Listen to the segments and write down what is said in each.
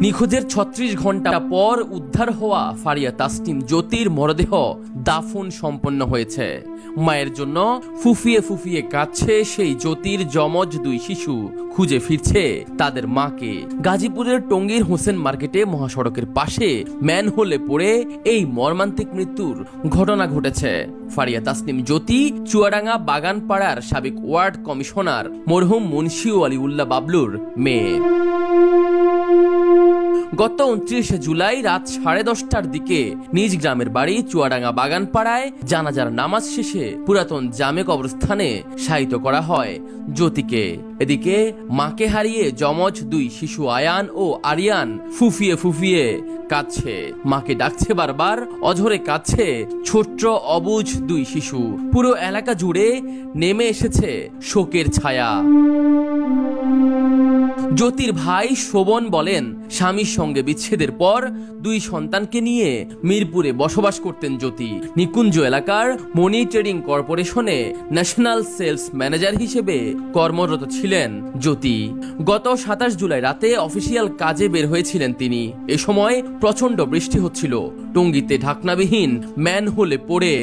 নিখোঁজের ৩৬ ঘন্টা পর উদ্ধার হওয়া ফারিয়া তাসনিম জ্যোতির মরদেহ দাফন সম্পন্ন হয়েছে। মায়ের জন্য ফুফিয়ে ফুফিয়ে কাঁদছে সেই জ্যোতির যমজ ২ শিশু। খুঁজে ফিরছে তাদের মাকে। গাজীপুরের টঙ্গীর হোসেন মার্কেটে মহাসড়কের পাশে ম্যানহোলে পড়ে এই মর্মান্তিক মৃত্যুর ঘটনা ঘটেছে। ফারিয়া তাসনিম জ্যোতি চুয়াডাঙ্গা বাগানপাড়ার সাবেক ওয়ার্ড কমিশনার মরহুম মুন্সি ওয়ালিউল্লাহ বাবলুর মেয়ে। গত ২৯ জুলাই রাত 10:30টার দিকে নিজ গ্রামের বাড়ি চুয়াডাঙ্গা বাগানপাড়ায় জানাজার নামাজ শেষে পুরাতন জামে কবরস্থানে শায়িত করা হয় জ্যোতিকে। এদিকে মাকে হারিয়ে যমজ ২ শিশু আয়ান ও আরিয়ান ফুফিয়ে ফুফিয়ে কাঁদছে। মাকে ডাকছে বারবার, অঝরে কাঁদছে ছোট্ট অবুঝ ২ শিশু। পুরো এলাকা জুড়ে নেমে এসেছে শোকের ছায়া। জ্যোতির ভাই শোভন বলেন, স্বামীর সঙ্গে বিচ্ছেদের পর ২ সন্তানকে নিয়ে মিরপুরে বসবাস করতেন জ্যোতি। নিকুঞ্জ এলাকার মনি ট্রেডিং কর্পোরেশনে ন্যাশনাল সেলস ম্যানেজার হিসেবে কর্মরত ছিলেন জ্যোতি। গত ২৭ জুলাই রাতে অফিসিয়াল কাজে বের হয়েছিলেন তিনি। এ সময় প্রচন্ড বৃষ্টি হচ্ছিল। টঙ্গীতে ঢাকনাবিহীন ম্যানহোলে পড়ে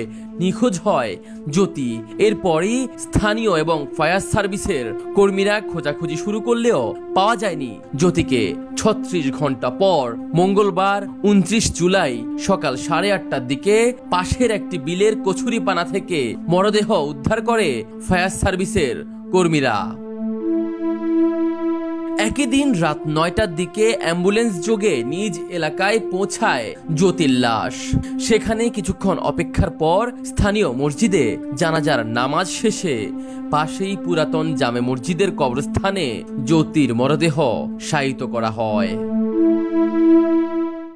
নিখোঁজ হয় জ্যোতি। এরপরই স্থানীয় এবং ফায়ার সার্ভিসের কর্মীরা খোঁজাখুঁজি শুরু করলেও পাওয়া যায়নি জ্যোতিকে। ৩৬ ঘন্টা পর মঙ্গলবার ২৯ জুলাই সকাল ৮:৩০টার দিকে পাশের একটি বিলের কচুরিপানা থেকে মরদেহ উদ্ধার করে ফায়ার সার্ভিসের কর্মীরা। একই দিন রাত ৯টার দিকে অ্যাম্বুলেন্স যোগে নিজ এলাকায় পৌঁছায় জ্যোতির লাশ। সেখানে কিছুক্ষণ অপেক্ষার পর স্থানীয় মসজিদে জানাজার নামাজ শেষে পাশেই পুরাতন জামে মসজিদের কবরস্থানে জ্যোতির মরদেহ শায়িত করা হয়।